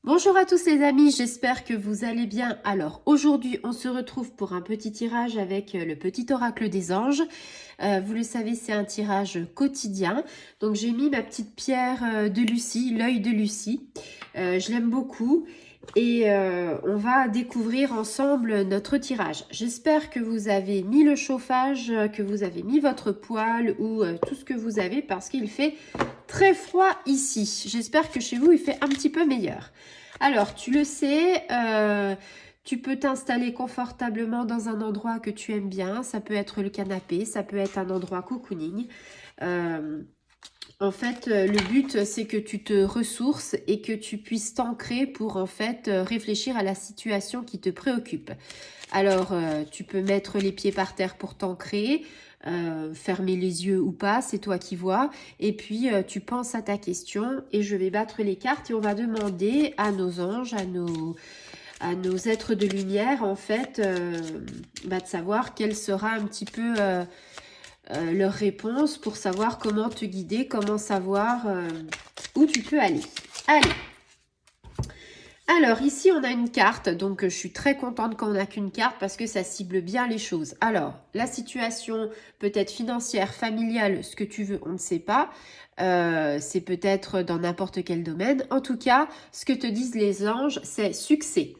Bonjour à tous les amis, j'espère que vous allez bien. Alors aujourd'hui on se retrouve pour un petit tirage avec le petit oracle des anges. Vous le savez, c'est un tirage quotidien. Donc j'ai mis ma petite pierre de Lucie, l'œil de Lucie. Je l'aime beaucoup et on va découvrir ensemble notre tirage. J'espère que vous avez mis le chauffage, que vous avez mis votre poêle ou tout ce que vous avez parce qu'il fait très froid ici. J'espère que chez vous il fait un petit peu meilleur. Alors, tu le sais, tu peux t'installer confortablement dans un endroit que tu aimes bien. Ça peut être le canapé, ça peut être un endroit cocooning. En fait, le but, c'est que tu te ressources et que tu puisses t'ancrer pour, en fait, réfléchir à la situation qui te préoccupe. Alors, tu peux mettre les pieds par terre pour t'ancrer, fermer les yeux ou pas, c'est toi qui vois. Et puis, tu penses à ta question et je vais battre les cartes et on va demander à nos anges, à nos êtres de lumière, en fait, de savoir quelle sera un petit peu leur réponse pour savoir comment te guider, comment savoir où tu peux aller. Allez! Alors, ici, on a une carte, donc je suis très contente quand on n'a qu'une carte parce que ça cible bien les choses. Alors, la situation peut-être financière, familiale, ce que tu veux, on ne sait pas. C'est peut-être dans n'importe quel domaine. En tout cas, ce que te disent les anges, c'est succès.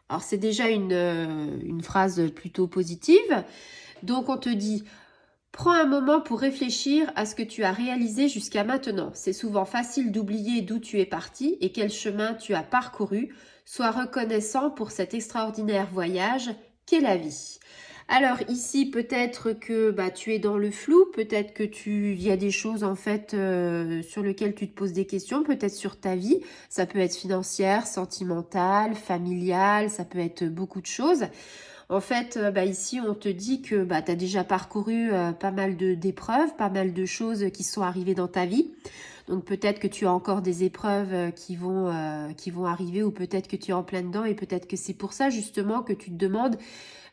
Alors, c'est déjà une phrase plutôt positive. Donc, on te dit, prends un moment pour réfléchir à ce que tu as réalisé jusqu'à maintenant. C'est souvent facile d'oublier d'où tu es parti et quel chemin tu as parcouru. Sois reconnaissant pour cet extraordinaire voyage qu'est la vie. Alors ici, peut-être que tu es dans le flou, peut-être que il y a des choses en fait sur lesquelles tu te poses des questions, peut-être sur ta vie. Ça peut être financière, sentimentale, familiale, ça peut être beaucoup de choses. En fait, ici, on te dit que tu as déjà parcouru pas mal d'épreuves, pas mal de choses qui sont arrivées dans ta vie. Donc peut-être que tu as encore des épreuves qui vont arriver ou peut-être que tu es en plein dedans et peut-être que c'est pour ça justement que tu te demandes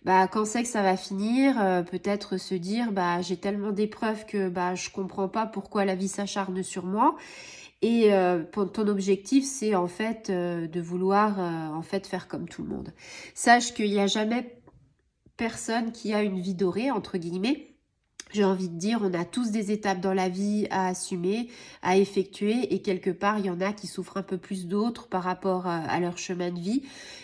quand c'est que ça va finir. Peut-être se dire j'ai tellement d'épreuves que je comprends pas pourquoi la vie s'acharne sur moi. Et ton objectif, c'est en fait de vouloir en fait faire comme tout le monde. Sache qu'il n'y a jamais personne qui a une vie dorée, entre guillemets. J'ai envie de dire, on a tous des étapes dans la vie à assumer, à effectuer, et quelque part, il y en a qui souffrent un peu plus d'autres par rapport à leur chemin de vie.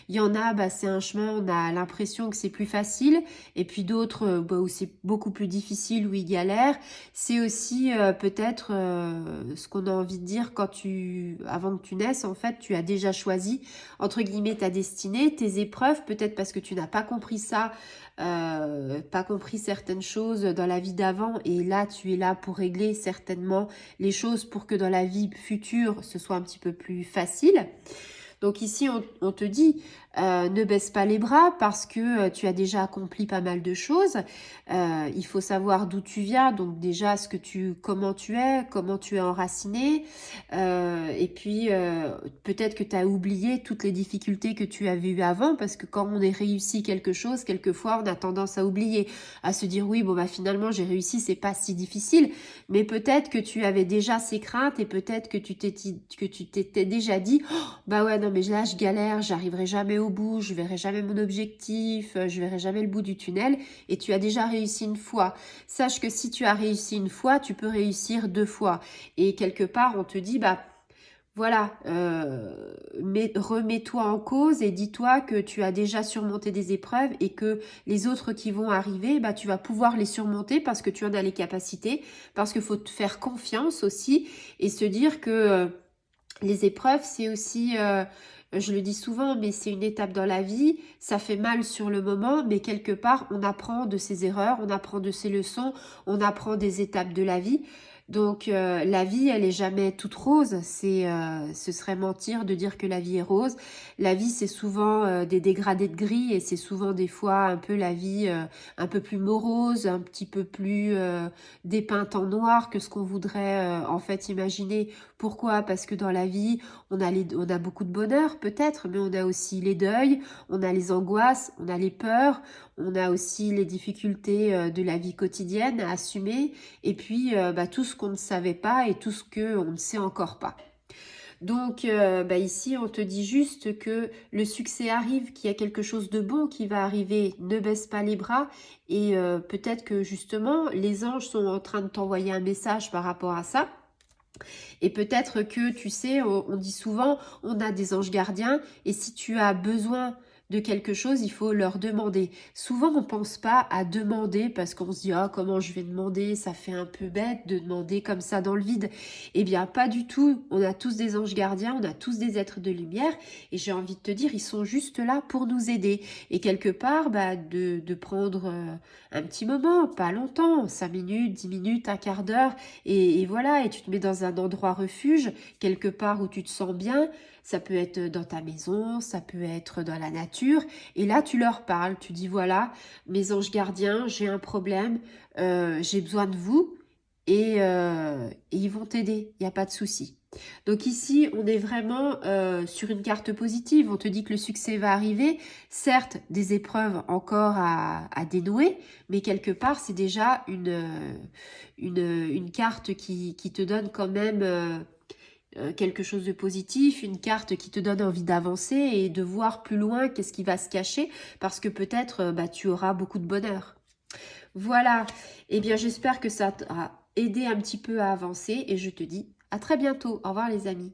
Il y en a, c'est un chemin, on a l'impression que c'est plus facile, et puis d'autres où c'est beaucoup plus difficile, où ils galèrent. C'est aussi peut-être ce qu'on a envie de dire avant que tu naisses, en fait, tu as déjà choisi, entre guillemets, ta destinée, tes épreuves, peut-être parce que tu n'as pas compris ça, pas compris certaines choses dans la vie d'avant et là tu es là pour régler certainement les choses pour que dans la vie future ce soit un petit peu plus facile. Donc ici, on te dit, ne baisse pas les bras parce que tu as déjà accompli pas mal de choses. Il faut savoir d'où tu viens, donc déjà comment tu es enraciné. Et puis, peut-être que tu as oublié toutes les difficultés que tu avais eues avant parce que quand on est réussi quelque chose, quelquefois, on a tendance à oublier, à se dire, oui, finalement, j'ai réussi, c'est pas si difficile. Mais peut-être que tu avais déjà ces craintes et peut-être que tu t'étais déjà dit, ouais, non, mais là, je galère, j'arriverai jamais au bout, je verrai jamais mon objectif, je verrai jamais le bout du tunnel. Et tu as déjà réussi une fois. Sache que si tu as réussi une fois, tu peux réussir 2 fois. Et quelque part, on te dit, voilà, remets-toi en cause et dis-toi que tu as déjà surmonté des épreuves et que les autres qui vont arriver, tu vas pouvoir les surmonter parce que tu en as les capacités, parce qu'il faut te faire confiance aussi et se dire que les épreuves, c'est aussi, je le dis souvent, mais c'est une étape dans la vie. Ça fait mal sur le moment, mais quelque part, on apprend de ses erreurs, on apprend de ses leçons, on apprend des étapes de la vie. Donc, la vie, elle est jamais toute rose. Ce serait mentir de dire que la vie est rose. La vie, c'est souvent des dégradés de gris et c'est souvent des fois un peu la vie un peu plus morose, un petit peu plus dépeinte en noir que ce qu'on voudrait en fait imaginer. Pourquoi? Parce que dans la vie, on a beaucoup de bonheur peut-être, mais on a aussi les deuils, on a les angoisses, on a les peurs, on a aussi les difficultés de la vie quotidienne à assumer, et puis tout ce qu'on ne savait pas et tout ce qu'on ne sait encore pas. Donc, bah ici, on te dit juste que le succès arrive, qu'il y a quelque chose de bon qui va arriver. Ne baisse pas les bras et peut-être que justement, les anges sont en train de t'envoyer un message par rapport à ça. Et peut-être que, tu sais, on dit souvent, on a des anges gardiens et si tu as besoin de quelque chose, il faut leur demander. Souvent, on ne pense pas à demander parce qu'on se dit « Ah, comment je vais demander? Ça fait un peu bête de demander comme ça dans le vide. » Eh bien, pas du tout. On a tous des anges gardiens, on a tous des êtres de lumière et j'ai envie de te dire, ils sont juste là pour nous aider. Et quelque part, bah, de prendre un petit moment, pas longtemps, 5 minutes, 10 minutes, un quart d'heure, et voilà, et tu te mets dans un endroit refuge, quelque part où tu te sens bien. Ça peut être dans ta maison, ça peut être dans la nature. Et là, tu leur parles, tu dis voilà, mes anges gardiens, j'ai un problème, j'ai besoin de vous. Et ils vont t'aider, il n'y a pas de souci. Donc ici, on est vraiment sur une carte positive. On te dit que le succès va arriver. Certes, des épreuves encore à dénouer, mais quelque part, c'est déjà une carte qui te donne quand même quelque chose de positif, une carte qui te donne envie d'avancer et de voir plus loin qu'est-ce qui va se cacher, parce que peut-être bah, tu auras beaucoup de bonheur. Voilà, eh bien j'espère que ça t'a aidé un petit peu à avancer et je te dis à très bientôt. Au revoir les amis.